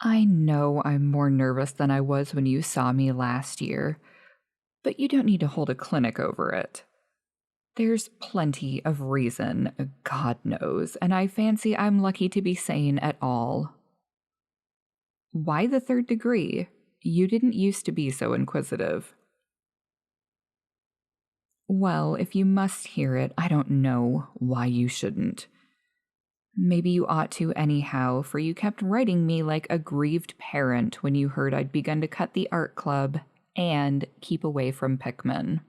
I know I'm more nervous than I was when you saw me last year, but you don't need to hold a clinic over it. There's plenty of reason, God knows, and I fancy I'm lucky to be sane at all. Why the third degree? You didn't used to be so inquisitive. Well, if you must hear it, I don't know why you shouldn't. Maybe you ought to anyhow, for you kept writing me like a grieved parent when you heard I'd begun to cut the art club and keep away from Pickman.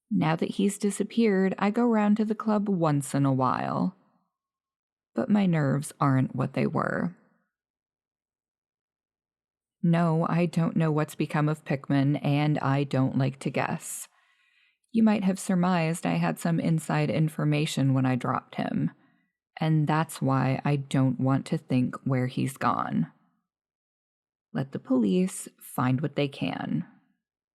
Now that he's disappeared, I go round to the club once in a while. But my nerves aren't what they were. No, I don't know what's become of Pickman, and I don't like to guess. You might have surmised I had some inside information when I dropped him, and that's why I don't want to think where he's gone. Let the police find what they can.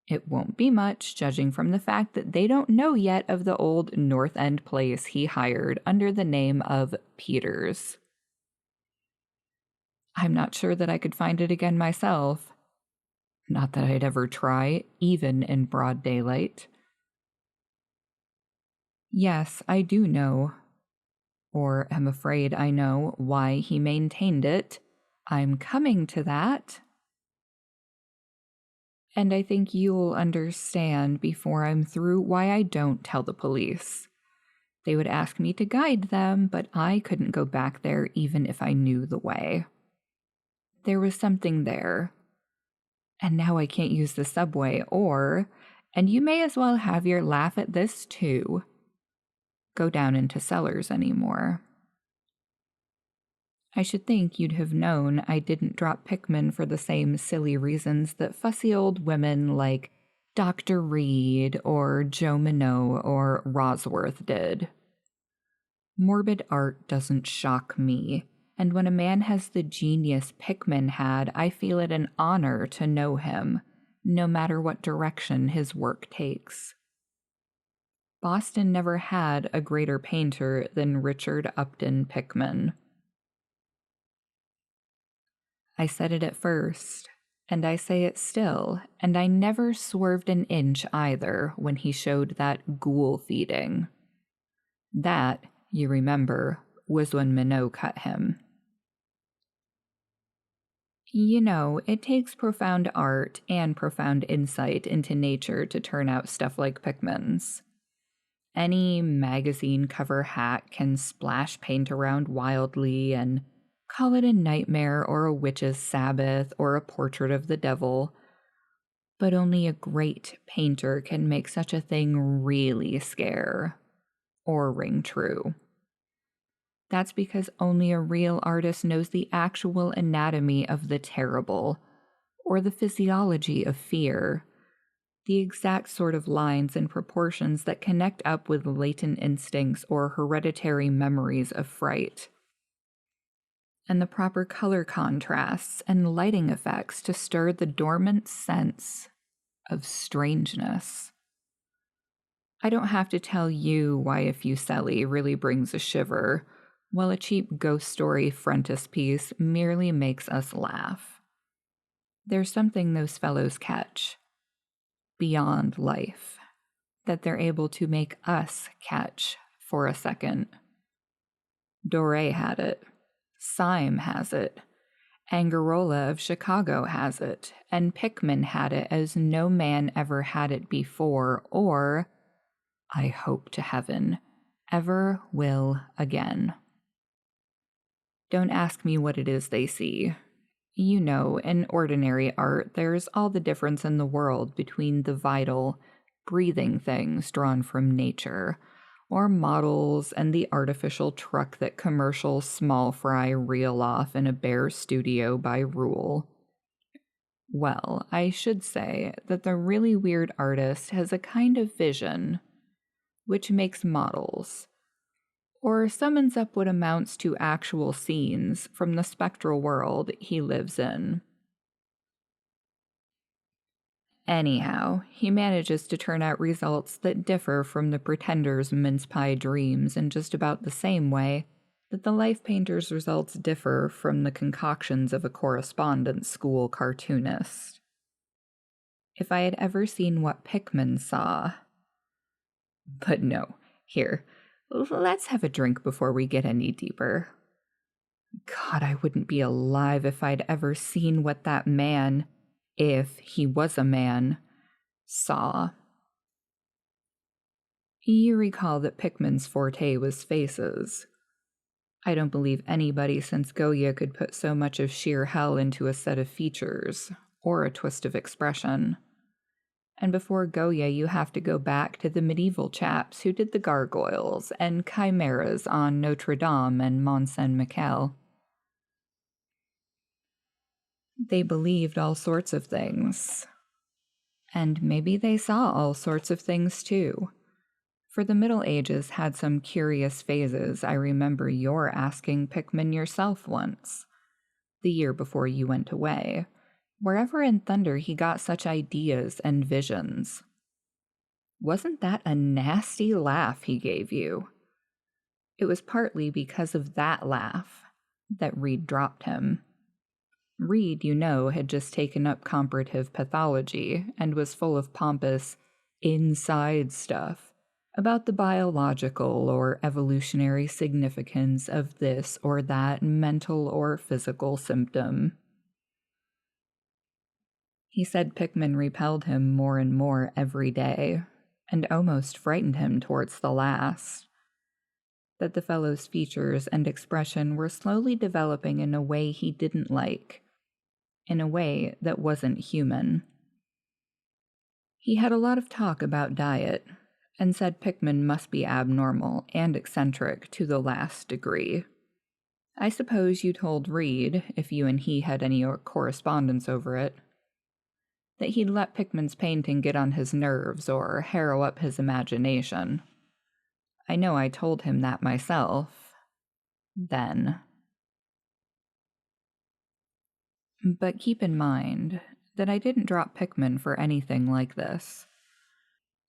It won't be much, judging from the fact that they don't know yet of the old North End place he hired under the name of Peters. I'm not sure that I could find it again myself. Not that I'd ever try, even in broad daylight. Yes, I do know, or am afraid I know, why he maintained it. I'm coming to that. And I think you'll understand before I'm through why I don't tell the police. They would ask me to guide them, but I couldn't go back there even if I knew the way. There was something there. And now I can't use the subway and you may as well have your laugh at this too, go down into cellars anymore. I should think you'd have known I didn't drop Pickman for the same silly reasons that fussy old women like Dr. Reed or Joe Minot or Rosworth did. Morbid art doesn't shock me, and when a man has the genius Pickman had, I feel it an honor to know him, no matter what direction his work takes. Boston never had a greater painter than Richard Upton Pickman. I said it at first, and I say it still, and I never swerved an inch either when he showed that ghoul feeding. That, you remember, was when Minot cut him. You know, it takes profound art and profound insight into nature to turn out stuff like Pickman's. Any magazine cover hack can splash paint around wildly and call it a nightmare or a witch's sabbath or a portrait of the devil, but only a great painter can make such a thing really scare or ring true. That's because only a real artist knows the actual anatomy of the terrible, or the physiology of fear, the exact sort of lines and proportions that connect up with latent instincts or hereditary memories of fright, and the proper color contrasts and lighting effects to stir the dormant sense of strangeness. I don't have to tell you why a Fuseli really brings a shiver, while a cheap ghost story frontispiece merely makes us laugh. There's something those fellows catch, beyond life, that they're able to make us catch for a second. Doré had it. Syme has it. Angarola of Chicago has it. And Pickman had it as no man ever had it before, or, I hope to heaven, ever will again. Don't ask me what it is they see. You know, in ordinary art, there's all the difference in the world between the vital, breathing things drawn from nature, or models and the artificial truck that commercial small fry reel off in a bare studio by rule. Well, I should say that the really weird artist has a kind of vision, which makes models, or summons up what amounts to actual scenes from the spectral world he lives in. Anyhow, he manages to turn out results that differ from the pretender's mince pie dreams in just about the same way that the life painter's results differ from the concoctions of a correspondence school cartoonist. If I had ever seen what Pickman saw. But no, here, let's have a drink before we get any deeper. God, I wouldn't be alive if I'd ever seen what that man, if he was a man, saw. You recall that Pickman's forte was faces. I don't believe anybody since Goya could put so much of sheer hell into a set of features, or a twist of expression. And before Goya, you have to go back to the medieval chaps who did the gargoyles and chimeras on Notre Dame and Mont Saint-Michel. They believed all sorts of things. And maybe they saw all sorts of things too. For the Middle Ages had some curious phases I remember your asking Pickman yourself once, the year before you went away, wherever in thunder he got such ideas and visions. Wasn't that a nasty laugh he gave you? It was partly because of that laugh that Reed dropped him. Reed, you know, had just taken up comparative pathology and was full of pompous inside stuff about the biological or evolutionary significance of this or that mental or physical symptom. He said Pickman repelled him more and more every day, and almost frightened him towards the last. That the fellow's features and expression were slowly developing in a way he didn't like, in a way that wasn't human. He had a lot of talk about diet, and said Pickman must be abnormal and eccentric to the last degree. I suppose you told Reed, if you and he had any correspondence over it, that he'd let Pickman's painting get on his nerves or harrow up his imagination. I know I told him that myself. Then. But keep in mind that I didn't drop Pickman for anything like this.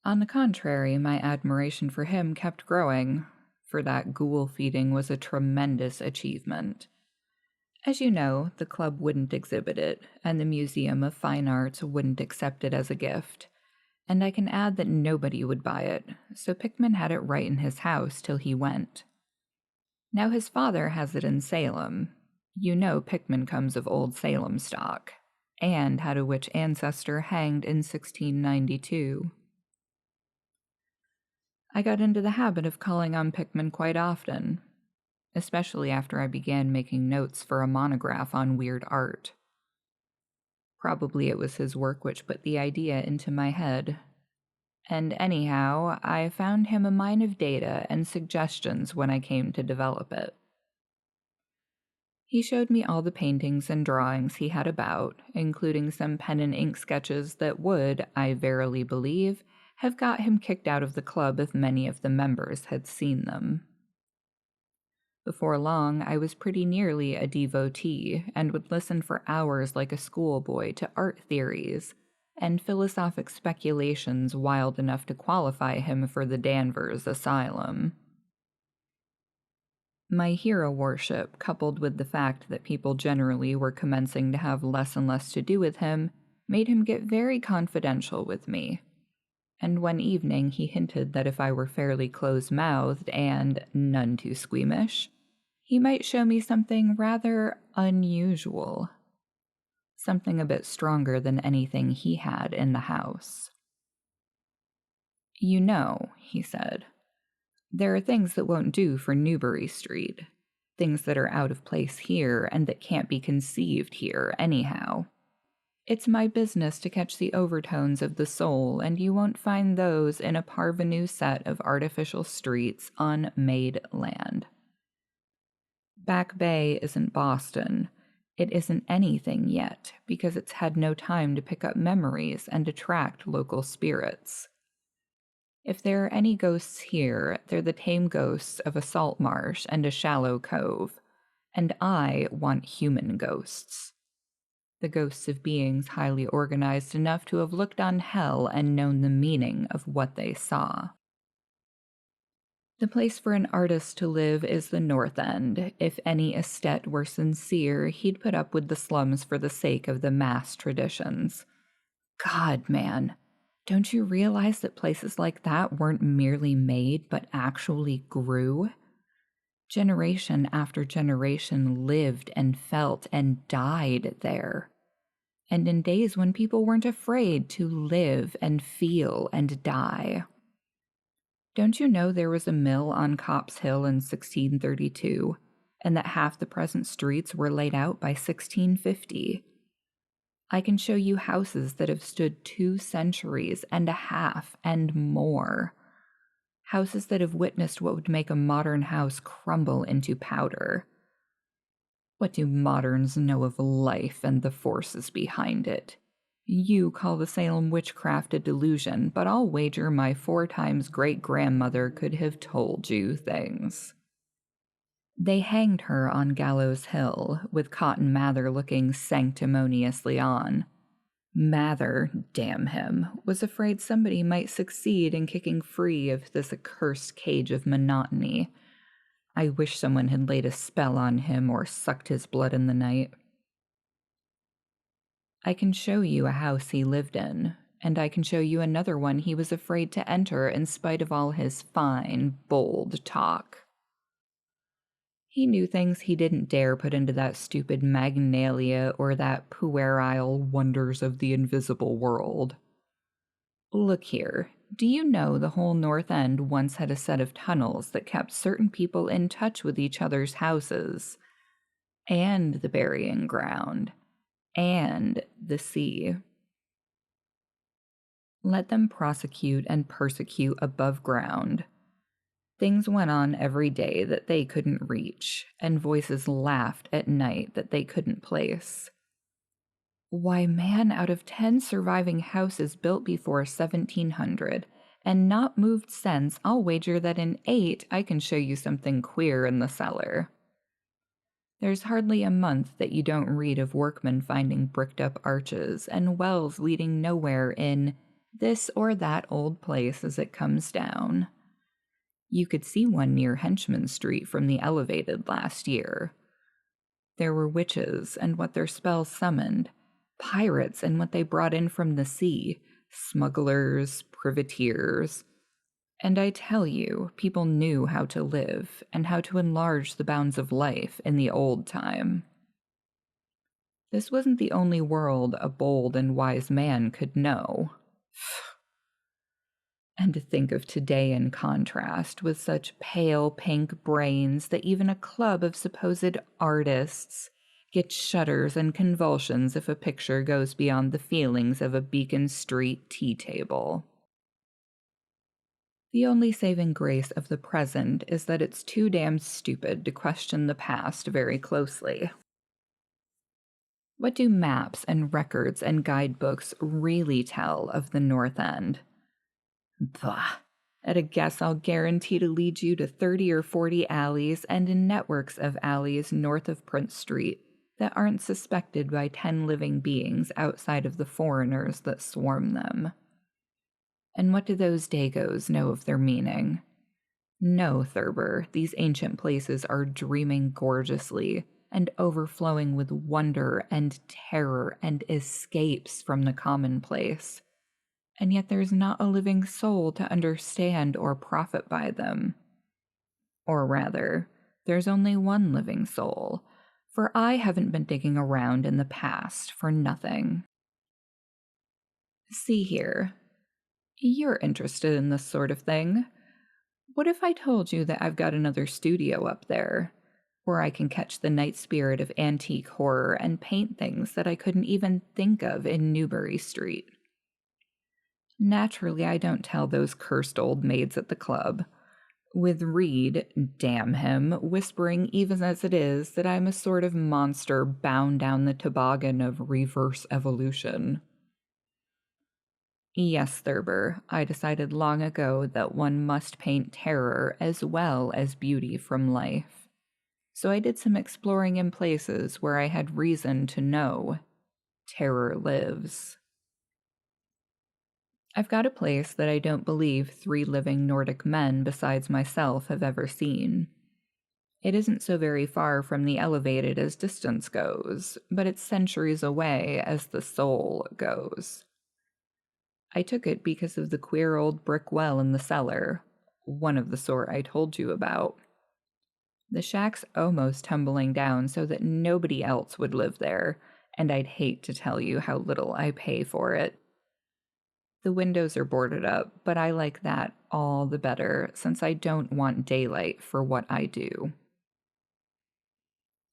On the contrary, my admiration for him kept growing, for that ghoul feeding was a tremendous achievement. As you know, the club wouldn't exhibit it, and the Museum of Fine Arts wouldn't accept it as a gift. And I can add that nobody would buy it, so Pickman had it right in his house till he went. Now his father has it in Salem. You know Pickman comes of old Salem stock, and had a witch ancestor hanged in 1692. I got into the habit of calling on Pickman quite often, especially after I began making notes for a monograph on weird art. Probably it was his work which put the idea into my head. And anyhow, I found him a mine of data and suggestions when I came to develop it. He showed me all the paintings and drawings he had about, including some pen and ink sketches that would, I verily believe, have got him kicked out of the club if many of the members had seen them. Before long, I was pretty nearly a devotee and would listen for hours like a schoolboy to art theories and philosophic speculations wild enough to qualify him for the Danvers Asylum. My hero worship, coupled with the fact that people generally were commencing to have less and less to do with him, made him get very confidential with me. And one evening he hinted that if I were fairly close-mouthed and none too squeamish, he might show me something rather unusual. Something a bit stronger than anything he had in the house. You know, he said, there are things that won't do for Newbury Street. Things that are out of place here and that can't be conceived here anyhow. It's my business to catch the overtones of the soul, and you won't find those in a parvenu set of artificial streets on made land. Back Bay isn't Boston. It isn't anything yet, because it's had no time to pick up memories and attract local spirits. If there are any ghosts here, they're the tame ghosts of a salt marsh and a shallow cove, and I want human ghosts. The ghosts of beings highly organized enough to have looked on hell and known the meaning of what they saw. The place for an artist to live is the North End. If any aesthete were sincere, he'd put up with the slums for the sake of the mass traditions. God, man, don't you realize that places like that weren't merely made, but actually grew? Generation after generation lived and felt and died there. And in days when people weren't afraid to live and feel and die. Don't you know there was a mill on Copp's Hill in 1632, and that half the present streets were laid out by 1650? I can show you houses that have stood 2 centuries and a half and more. Houses that have witnessed what would make a modern house crumble into powder. What do moderns know of life and the forces behind it? You call the Salem witchcraft a delusion, but I'll wager my 4 times great-grandmother could have told you things. They hanged her on Gallows Hill, with Cotton Mather looking sanctimoniously on. Mather, damn him, was afraid somebody might succeed in kicking free of this accursed cage of monotony. I wish someone had laid a spell on him or sucked his blood in the night. I can show you a house he lived in, and I can show you another one he was afraid to enter in spite of all his fine, bold talk. He knew things he didn't dare put into that stupid Magnalia or that puerile Wonders of the Invisible World. Look here, do you know the whole North End once had a set of tunnels that kept certain people in touch with each other's houses, and the burying ground, and the sea? Let them prosecute and persecute above ground. Things went on every day that they couldn't reach, and voices laughed at night that they couldn't place. Why, man, out of 10 surviving houses built before 1700, and not moved since, I'll wager that in 8 I can show you something queer in the cellar. There's hardly a month that you don't read of workmen finding bricked-up arches and wells leading nowhere in this or that old place as it comes down. You could see one near Henchman Street from the elevated last year. There were witches and what their spells summoned, pirates and what they brought in from the sea, smugglers, privateers. And I tell you, people knew how to live and how to enlarge the bounds of life in the old time. This wasn't the only world a bold and wise man could know. And to think of today in contrast, with such pale pink brains that even a club of supposed artists gets shudders and convulsions if a picture goes beyond the feelings of a Beacon Street tea table. The only saving grace of the present is that it's too damn stupid to question the past very closely. What do maps and records and guidebooks really tell of the North End? Bah! At a guess, I'll guarantee to lead you to 30 or 40 alleys and in networks of alleys north of Prince Street that aren't suspected by 10 living beings outside of the foreigners that swarm them. And what do those Dagos know of their meaning? No, Thurber, these ancient places are dreaming gorgeously and overflowing with wonder and terror and escapes from the commonplace. And yet there's not a living soul to understand or profit by them. Or rather, there's only one living soul, for I haven't been digging around in the past for nothing. See here, you're interested in this sort of thing. What if I told you that I've got another studio up there, where I can catch the night spirit of antique horror and paint things that I couldn't even think of in Newbury Street? Naturally, I don't tell those cursed old maids at the club, with Reed, damn him, whispering even as it is that I'm a sort of monster bound down the toboggan of reverse evolution. Yes, Thurber, I decided long ago that one must paint terror as well as beauty from life. So I did some exploring in places where I had reason to know terror lives. I've got a place that I don't believe 3 living Nordic men besides myself have ever seen. It isn't so very far from the elevated as distance goes, but it's centuries away as the soul goes. I took it because of the queer old brick well in the cellar, one of the sort I told you about. The shack's almost tumbling down so that nobody else would live there, and I'd hate to tell you how little I pay for it. The windows are boarded up, but I like that all the better since I don't want daylight for what I do.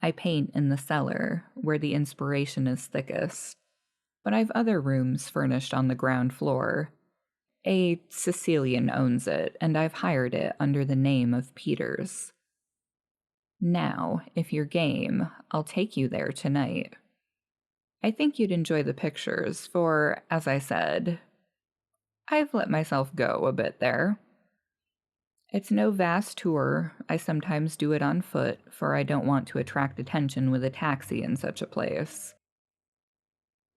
I paint in the cellar, where the inspiration is thickest, but I've other rooms furnished on the ground floor. A Sicilian owns it, and I've hired it under the name of Peters. Now, if you're game, I'll take you there tonight. I think you'd enjoy the pictures, for, as I said, I've let myself go a bit there. It's no vast tour. I sometimes do it on foot, for I don't want to attract attention with a taxi in such a place.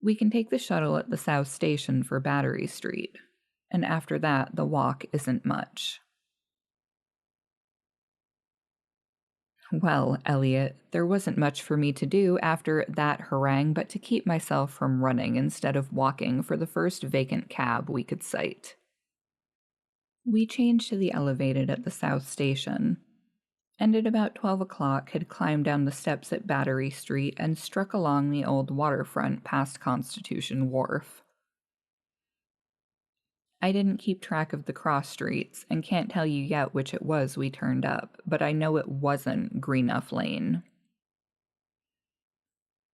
We can take the shuttle at the South Station for Battery Street, and after that, the walk isn't much. Well, Elliot, there wasn't much for me to do after that harangue but to keep myself from running instead of walking for the first vacant cab we could sight. We changed to the elevated at the South Station, and at about 12 o'clock had climbed down the steps at Battery Street and struck along the old waterfront past Constitution Wharf. I didn't keep track of the cross streets and can't tell you yet which it was we turned up, but I know it wasn't Greenuff Lane.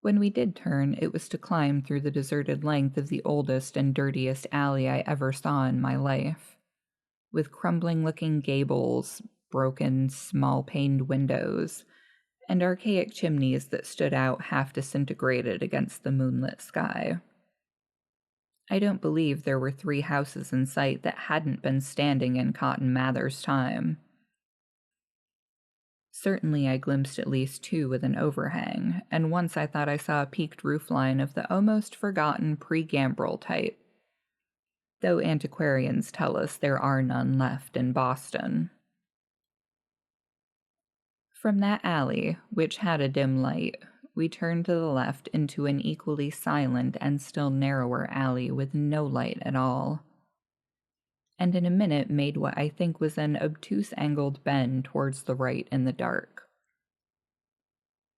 When we did turn, it was to climb through the deserted length of the oldest and dirtiest alley I ever saw in my life, with crumbling-looking gables, broken, small-paned windows, and archaic chimneys that stood out half-disintegrated against the moonlit sky. I don't believe there were 3 houses in sight that hadn't been standing in Cotton Mather's time. Certainly I glimpsed at least 2 with an overhang, and once I thought I saw a peaked roofline of the almost forgotten pre-gambrel type, though antiquarians tell us there are none left in Boston. From that alley, which had a dim light, we turned to the left into an equally silent and still narrower alley with no light at all, and in a minute made what I think was an obtuse angled bend towards the right in the dark.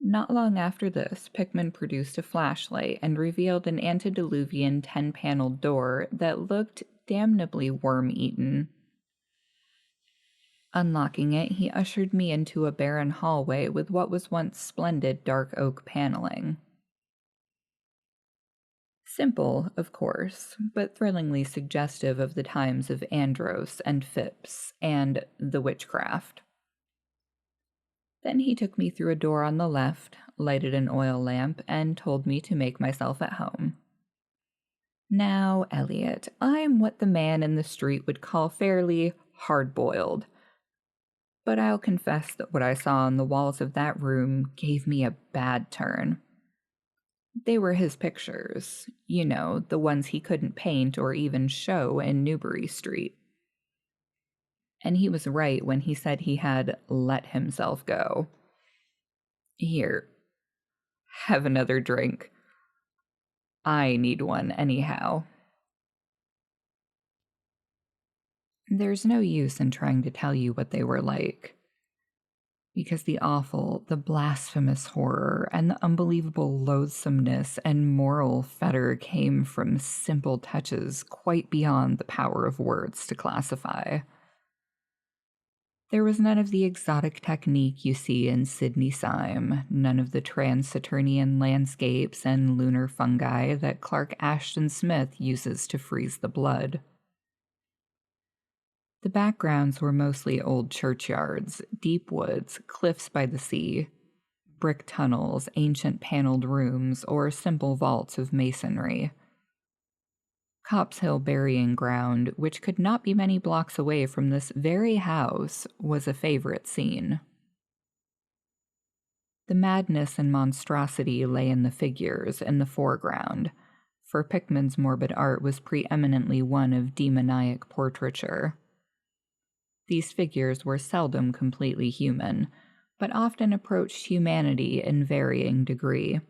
Not long after this, Pickman produced a flashlight and revealed an antediluvian 10-paneled door that looked damnably worm-eaten. Unlocking it, he ushered me into a barren hallway with what was once splendid dark oak paneling. Simple, of course, but thrillingly suggestive of the times of Andros and Phipps and the witchcraft. Then he took me through a door on the left, lighted an oil lamp, and told me to make myself at home. Now, Elliot, I'm what the man in the street would call fairly hard-boiled, but I'll confess that what I saw on the walls of that room gave me a bad turn. They were his pictures, you know, the ones he couldn't paint or even show in Newbury Street. And he was right when he said he had let himself go. Here, have another drink. I need one anyhow. There's no use in trying to tell you what they were like, because the awful, the blasphemous horror, and the unbelievable loathsomeness and moral fetter came from simple touches quite beyond the power of words to classify. There was none of the exotic technique you see in Sidney Syme, none of the trans-Saturnian landscapes and lunar fungi that Clark Ashton Smith uses to freeze the blood. The backgrounds were mostly old churchyards, deep woods, cliffs by the sea, brick tunnels, ancient paneled rooms, or simple vaults of masonry. Copp's Hill burying ground, which could not be many blocks away from this very house, was a favorite scene. The madness and monstrosity lay in the figures in the foreground, for Pickman's morbid art was preeminently one of demoniac portraiture. These figures were seldom completely human, but often approached humanity in varying degree.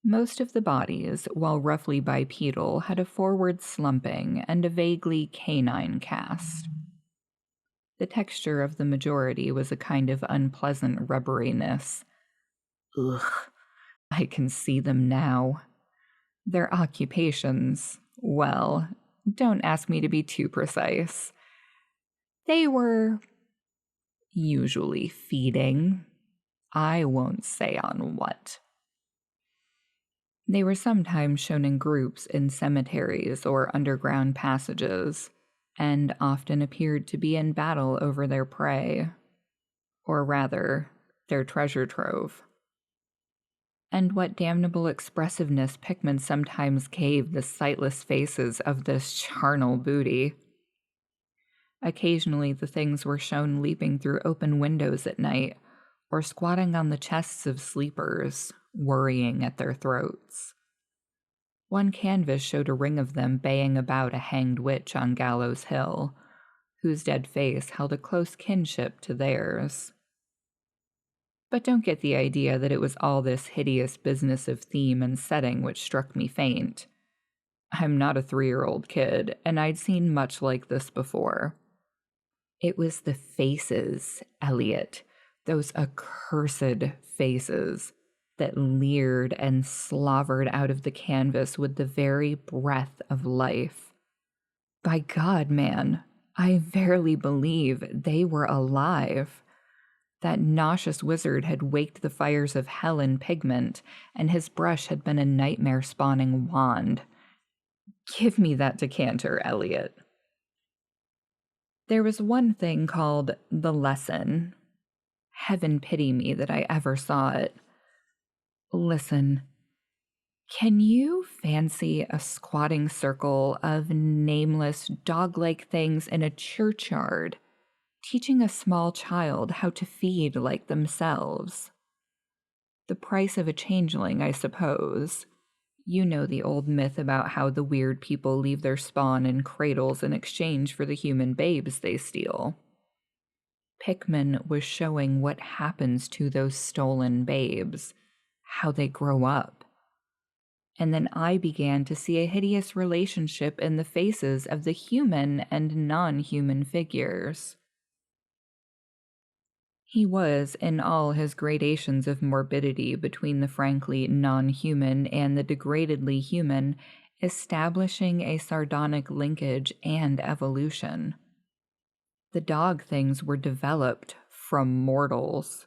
Most of the bodies, while roughly bipedal, had a forward slumping and a vaguely canine cast. The texture of the majority was a kind of unpleasant rubberiness. Ugh, I can see them now. Their occupations, well, don't ask me to be too precise. They were usually feeding. I won't say on what. They were sometimes shown in groups in cemeteries or underground passages, and often appeared to be in battle over their prey, or rather, their treasure trove. And what damnable expressiveness Pickman sometimes gave the sightless faces of this charnel booty. Occasionally the things were shown leaping through open windows at night, or squatting on the chests of sleepers, worrying at their throats. One canvas showed a ring of them baying about a hanged witch on Gallows Hill, whose dead face held a close kinship to theirs. But don't get the idea that it was all this hideous business of theme and setting which struck me faint. I'm not a 3-year-old kid, and I'd seen much like this before. It was the faces, Elliot, those accursed faces that leered and slavered out of the canvas with the very breath of life. By God, man, I verily believe they were alive. That nauseous wizard had waked the fires of hell in pigment, and his brush had been a nightmare-spawning wand. Give me that decanter, Elliot. There was one thing called the lesson. Heaven pity me that I ever saw it. Listen, can you fancy a squatting circle of nameless dog-like things in a churchyard, teaching a small child how to feed like themselves? The price of a changeling, I suppose. You know the old myth about how the weird people leave their spawn in cradles in exchange for the human babes they steal. Pickman was showing what happens to those stolen babes, how they grow up. And then I began to see a hideous relationship in the faces of the human and non-human figures. He was, in all his gradations of morbidity between the frankly non-human and the degradedly human, establishing a sardonic linkage and evolution. The dog things were developed from mortals.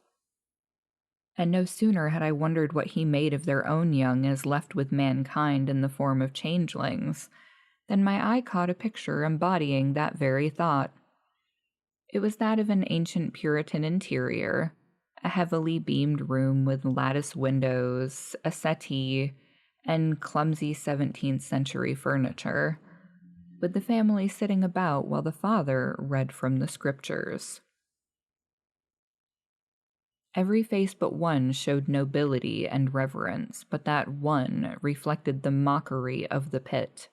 And no sooner had I wondered what he made of their own young as left with mankind in the form of changelings, than my eye caught a picture embodying that very thought. It was that of an ancient Puritan interior, a heavily beamed room with lattice windows, a settee, and clumsy 17th century furniture, with the family sitting about while the father read from the scriptures. Every face but one showed nobility and reverence, but that one reflected the mockery of the pit.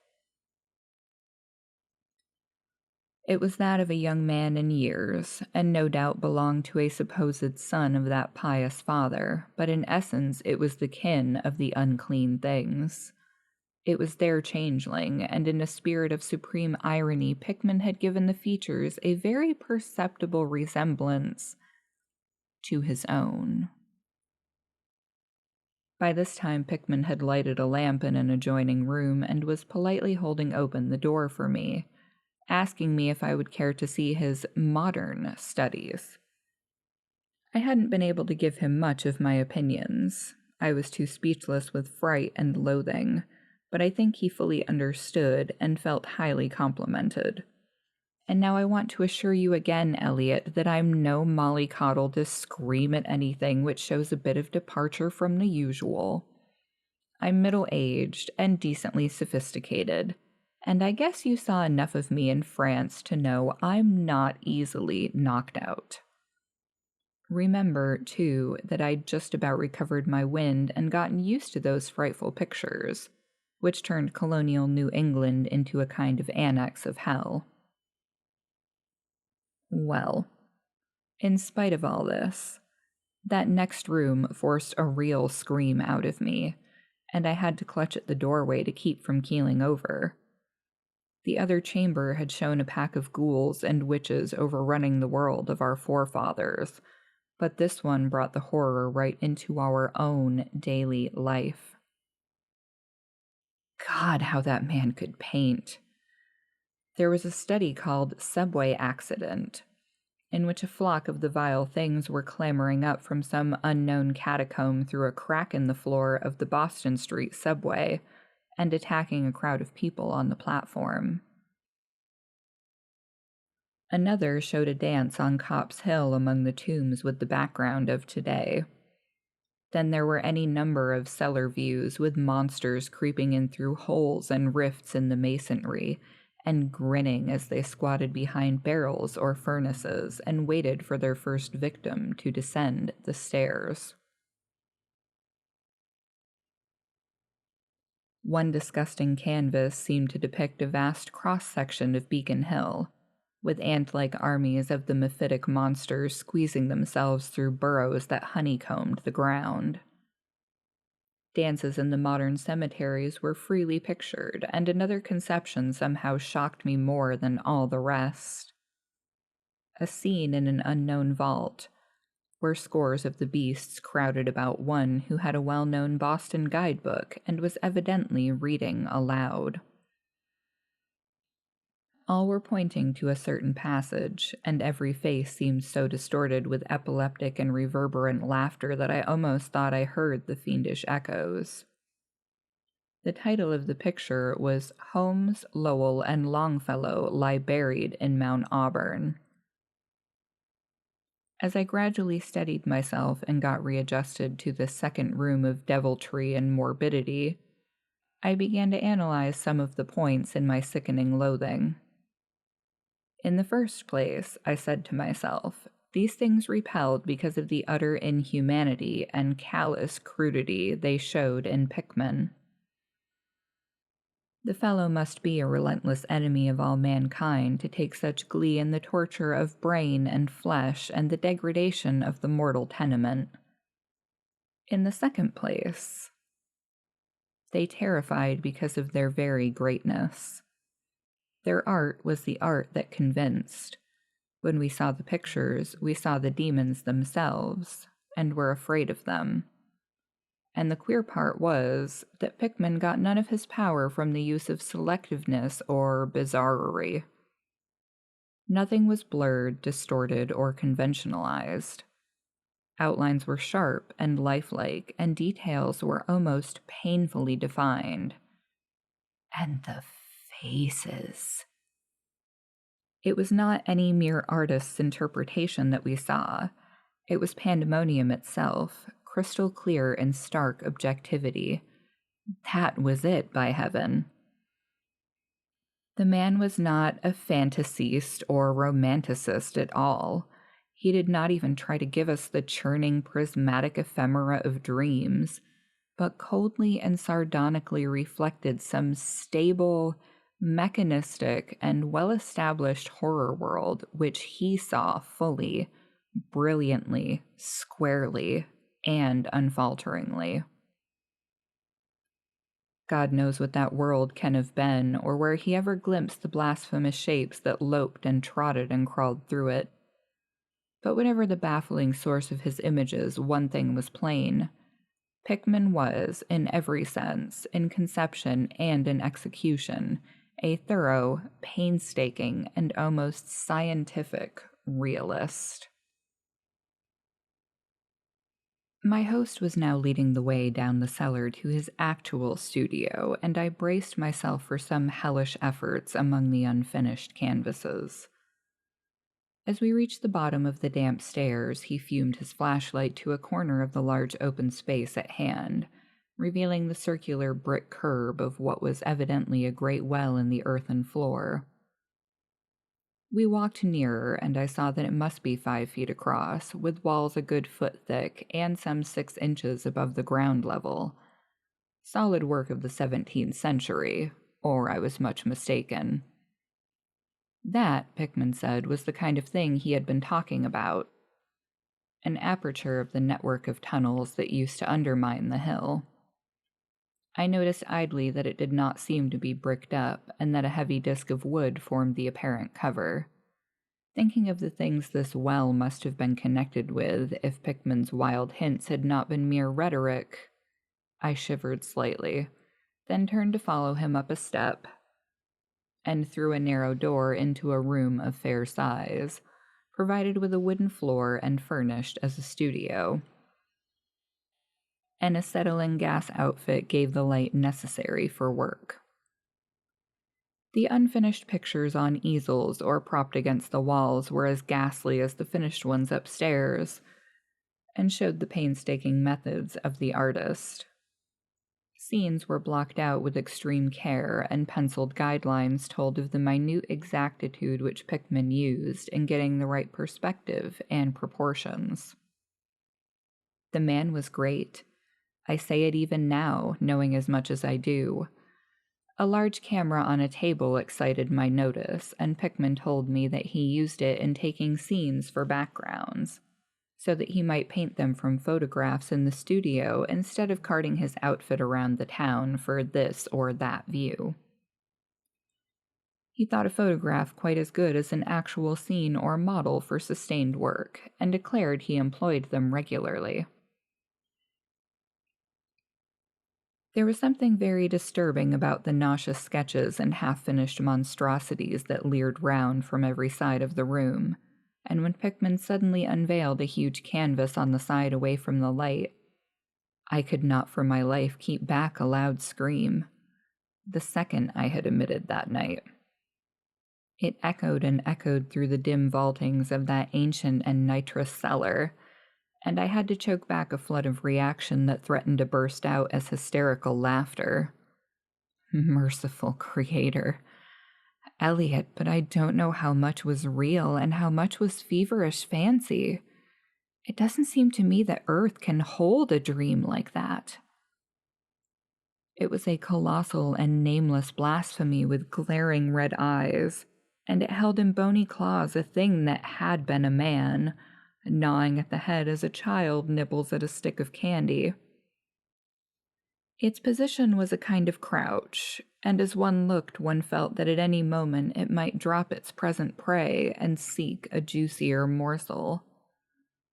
It was that of a young man in years, and no doubt belonged to a supposed son of that pious father, but in essence it was the kin of the unclean things. It was their changeling, and in a spirit of supreme irony, Pickman had given the features a very perceptible resemblance to his own. By this time Pickman had lighted a lamp in an adjoining room and was politely holding open the door for me, asking me if I would care to see his modern studies. I hadn't been able to give him much of my opinions. I was too speechless with fright and loathing, but I think he fully understood and felt highly complimented. And now I want to assure you again, Elliot, that I'm no mollycoddle to scream at anything which shows a bit of departure from the usual. I'm middle-aged and decently sophisticated, and I guess you saw enough of me in France to know I'm not easily knocked out. Remember, too, that I'd just about recovered my wind and gotten used to those frightful pictures. which turned colonial New England into a kind of annex of hell. Well, in spite of all this, that next room forced a real scream out of me, and I had to clutch at the doorway to keep from keeling over. The other chamber had shown a pack of ghouls and witches overrunning the world of our forefathers, but this one brought the horror right into our own daily life. God, how that man could paint. There was a study called Subway Accident, in which a flock of the vile things were clambering up from some unknown catacomb through a crack in the floor of the Boston Street subway and attacking a crowd of people on the platform. Another showed a dance on Copp's Hill among the tombs with the background of today. Then there were any number of cellar views with monsters creeping in through holes and rifts in the masonry and grinning as they squatted behind barrels or furnaces and waited for their first victim to descend the stairs. One disgusting canvas seemed to depict a vast cross-section of Beacon Hill, with ant-like armies of the mephitic monsters squeezing themselves through burrows that honeycombed the ground. Dances in the modern cemeteries were freely pictured, and another conception somehow shocked me more than all the rest. A scene in an unknown vault, where scores of the beasts crowded about one who had a well-known Boston guidebook and was evidently reading aloud. All were pointing to a certain passage, and every face seemed so distorted with epileptic and reverberant laughter that I almost thought I heard the fiendish echoes. The title of the picture was Holmes, Lowell, and Longfellow Lie Buried in Mount Auburn. As I gradually steadied myself and got readjusted to the second room of deviltry and morbidity, I began to analyze some of the points in my sickening loathing. In the first place, I said to myself, these things repelled because of the utter inhumanity and callous crudity they showed in Pickman. The fellow must be a relentless enemy of all mankind to take such glee in the torture of brain and flesh and the degradation of the mortal tenement. In the second place, they terrified because of their very greatness. Their art was the art that convinced. When we saw the pictures, we saw the demons themselves, and were afraid of them. And the queer part was that Pickman got none of his power from the use of selectiveness or bizarrerie. Nothing was blurred, distorted, or conventionalized. Outlines were sharp and lifelike, and details were almost painfully defined. And the faces. It was not any mere artist's interpretation that we saw. It was pandemonium itself, crystal clear in stark objectivity. That was it, by heaven. The man was not a fantasist or romanticist at all. He did not even try to give us the churning prismatic ephemera of dreams, but coldly and sardonically reflected some stable, mechanistic, and well-established horror world which he saw fully, brilliantly, squarely, and unfalteringly. God knows what that world can have been, or where he ever glimpsed the blasphemous shapes that loped and trotted and crawled through it. But whatever the baffling source of his images, one thing was plain. Pickman was, in every sense, in conception and in execution, a thorough, painstaking, and almost scientific realist. My host was now leading the way down the cellar to his actual studio, and I braced myself for some hellish efforts among the unfinished canvases. As we reached the bottom of the damp stairs, he fumed his flashlight to a corner of the large open space at hand, revealing the circular brick curb of what was evidently a great well in the earthen floor. We walked nearer, and I saw that it must be 5 feet across, with walls a good foot thick and some 6 inches above the ground level. Solid work of the 17th century, or I was much mistaken. That, Pickman said, was the kind of thing he had been talking about. An aperture of the network of tunnels that used to undermine the hill. I noticed idly that it did not seem to be bricked up, and that a heavy disk of wood formed the apparent cover. Thinking of the things this well must have been connected with, if Pickman's wild hints had not been mere rhetoric, I shivered slightly, then turned to follow him up a step, and through a narrow door into a room of fair size, provided with a wooden floor and furnished as a studio. An acetylene gas outfit gave the light necessary for work. The unfinished pictures on easels or propped against the walls were as ghastly as the finished ones upstairs, and showed the painstaking methods of the artist. Scenes were blocked out with extreme care, and penciled guidelines told of the minute exactitude which Pickman used in getting the right perspective and proportions. The man was great. I say it even now, knowing as much as I do. A large camera on a table excited my notice, and Pickman told me that he used it in taking scenes for backgrounds, so that he might paint them from photographs in the studio instead of carting his outfit around the town for this or that view. He thought a photograph quite as good as an actual scene or model for sustained work, and declared he employed them regularly. There was something very disturbing about the nauseous sketches and half-finished monstrosities that leered round from every side of the room, and when Pickman suddenly unveiled a huge canvas on the side away from the light, I could not for my life keep back a loud scream, the second I had emitted that night. It echoed and echoed through the dim vaultings of that ancient and nitrous cellar, and I had to choke back a flood of reaction that threatened to burst out as hysterical laughter. Merciful Creator. Elliot, but I don't know how much was real and how much was feverish fancy. It doesn't seem to me that Earth can hold a dream like that. It was a colossal and nameless blasphemy with glaring red eyes, and it held in bony claws a thing that had been a man, gnawing at the head as a child nibbles at a stick of candy. Its position was a kind of crouch, and as one looked, one felt that at any moment it might drop its present prey and seek a juicier morsel.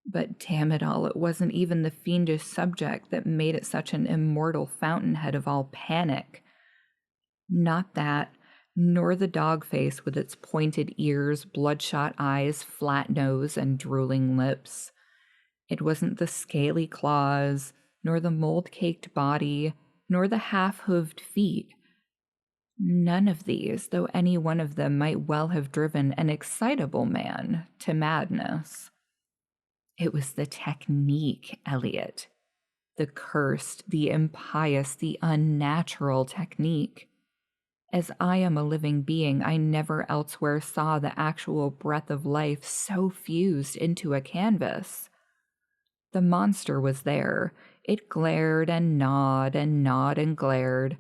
But damn it all, it wasn't even the fiendish subject that made it such an immortal fountainhead of all panic. Not that, nor the dog face with its pointed ears, bloodshot eyes, flat nose, and drooling lips. It wasn't the scaly claws, nor the mold-caked body, nor the half-hooved feet. None of these, though any one of them might well have driven an excitable man to madness. It was the technique, Elliot. The cursed, the impious, the unnatural technique. As I am a living being, I never elsewhere saw the actual breath of life so fused into a canvas. The monster was there. It glared and gnawed and glared,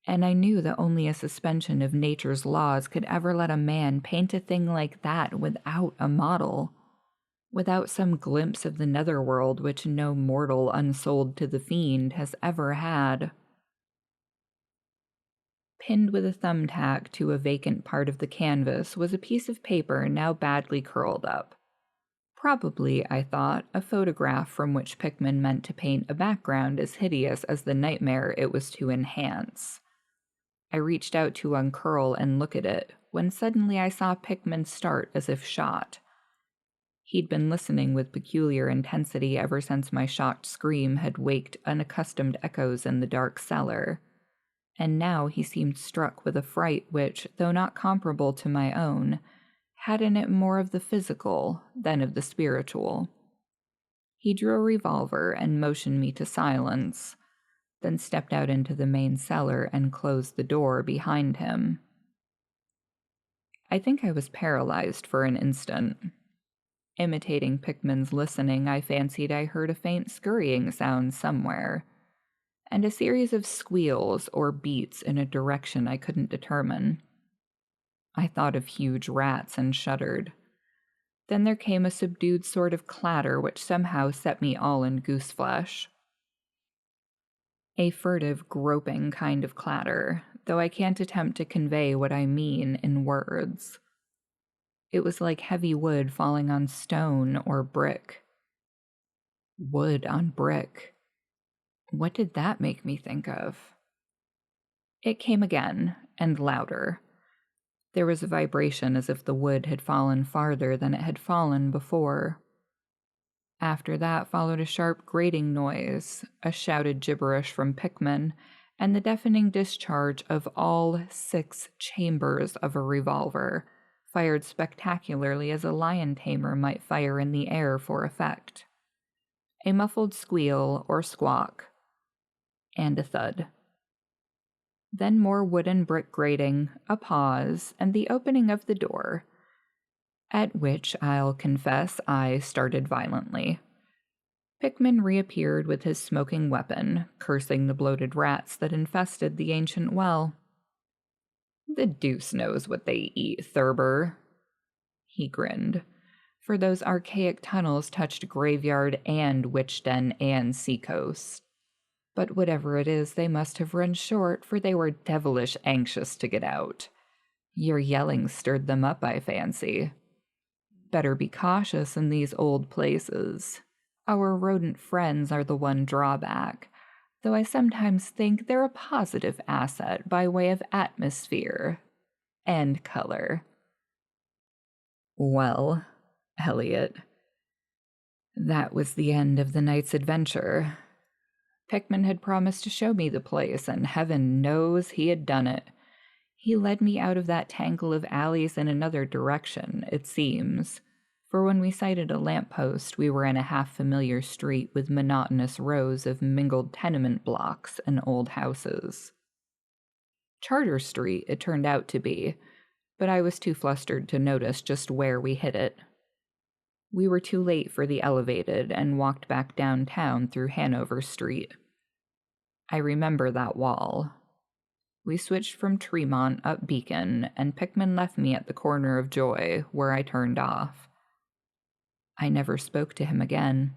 and I knew that only a suspension of nature's laws could ever let a man paint a thing like that without a model, without some glimpse of the netherworld which no mortal unsold to the fiend has ever had. Pinned with a thumbtack to a vacant part of the canvas was a piece of paper now badly curled up. Probably, I thought, a photograph from which Pickman meant to paint a background as hideous as the nightmare it was to enhance. I reached out to uncurl and look at it, when suddenly I saw Pickman start as if shot. He'd been listening with peculiar intensity ever since my shocked scream had waked unaccustomed echoes in the dark cellar, and now he seemed struck with a fright which, though not comparable to my own, had in it more of the physical than of the spiritual. He drew a revolver and motioned me to silence, then stepped out into the main cellar and closed the door behind him. I think I was paralyzed for an instant. Imitating Pickman's listening, I fancied I heard a faint scurrying sound somewhere, and a series of squeals or beats in a direction I couldn't determine. I thought of huge rats and shuddered. Then there came a subdued sort of clatter which somehow set me all in gooseflesh. A furtive, groping kind of clatter, though I can't attempt to convey what I mean in words. It was like heavy wood falling on stone or brick. Wood on brick. What did that make me think of? It came again, and louder. There was a vibration as if the wood had fallen farther than it had fallen before. After that followed a sharp grating noise, a shouted gibberish from Pickman, and the deafening discharge of all 6 chambers of a revolver, fired spectacularly as a lion tamer might fire in the air for effect. A muffled squeal or squawk, and a thud. Then more wooden brick grating, a pause, and the opening of the door, at which I'll confess I started violently. Pickman reappeared with his smoking weapon, cursing the bloated rats that infested the ancient well. "The deuce knows what they eat, Thurber," he grinned, for those archaic tunnels touched graveyard and witch den and seacoast. But whatever it is, they must have run short, for they were devilish anxious to get out. Your yelling stirred them up, I fancy. Better be cautious in these old places. Our rodent friends are the one drawback, though I sometimes think they're a positive asset by way of atmosphere and color. Well, Elliot, that was the end of the night's adventure. Pickman had promised to show me the place, and heaven knows he had done it. He led me out of that tangle of alleys in another direction, it seems, for when we sighted a lamppost, we were in a half-familiar street with monotonous rows of mingled tenement blocks and old houses. Charter Street it turned out to be, but I was too flustered to notice just where we hit it. We were too late for the elevated and walked back downtown through Hanover Street. I remember that wall. We switched from Tremont up Beacon, and Pickman left me at the corner of Joy, where I turned off. I never spoke to him again.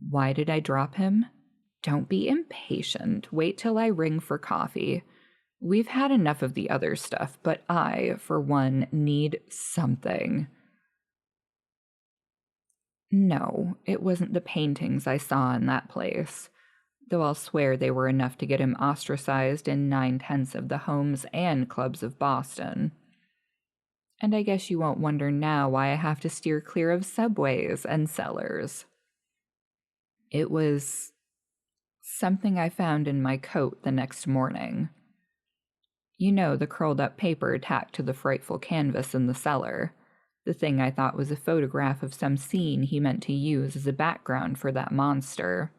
Why did I drop him? Don't be impatient. Wait till I ring for coffee. We've had enough of the other stuff, but I, for one, need something. No, it wasn't the paintings I saw in that place, though I'll swear they were enough to get him ostracized in 9/10 of the homes and clubs of Boston. And I guess you won't wonder now why I have to steer clear of subways and cellars. It was something I found in my coat the next morning. You know, the curled-up paper tacked to the frightful canvas in the cellar. The thing I thought was a photograph of some scene he meant to use as a background for that monster.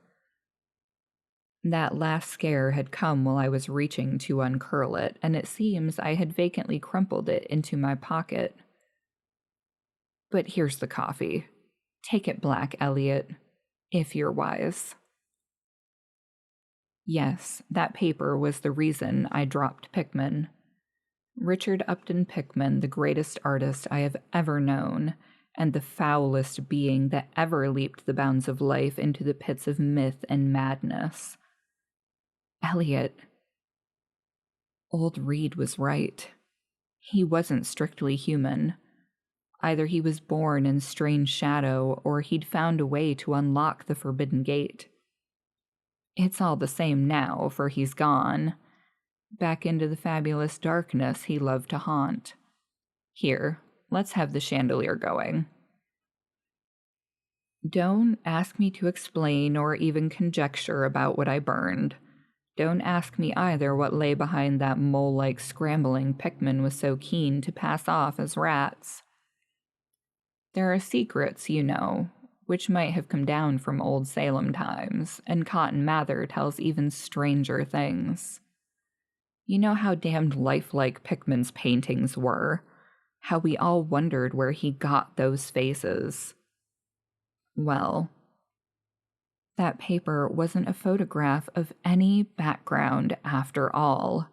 That last scare had come while I was reaching to uncurl it, and it seems I had vacantly crumpled it into my pocket. But here's the coffee. Take it black, Elliot, if you're wise. Yes, that paper was the reason I dropped Pickman. Richard Upton Pickman, the greatest artist I have ever known, and the foulest being that ever leaped the bounds of life into the pits of myth and madness. Elliot, old Reed was right. He wasn't strictly human. Either he was born in strange shadow, or he'd found a way to unlock the forbidden gate. It's all the same now, for he's gone, back into the fabulous darkness he loved to haunt. Here, let's have the chandelier going. Don't ask me to explain or even conjecture about what I burned. Don't ask me either what lay behind that mole-like scrambling Pickman was so keen to pass off as rats. There are secrets, you know, which might have come down from old Salem times, and Cotton Mather tells even stranger things. You know how damned lifelike Pickman's paintings were, how we all wondered where he got those faces. Well, That paper wasn't a photograph of any background after all.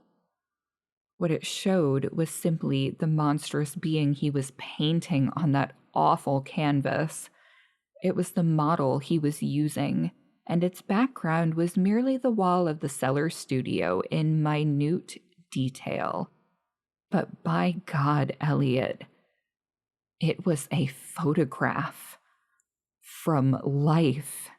What it showed was simply the monstrous being he was painting on that awful canvas. It was the model he was using, and its background was merely the wall of the cellar studio in minute detail. But by God, Elliot, it was a photograph from life.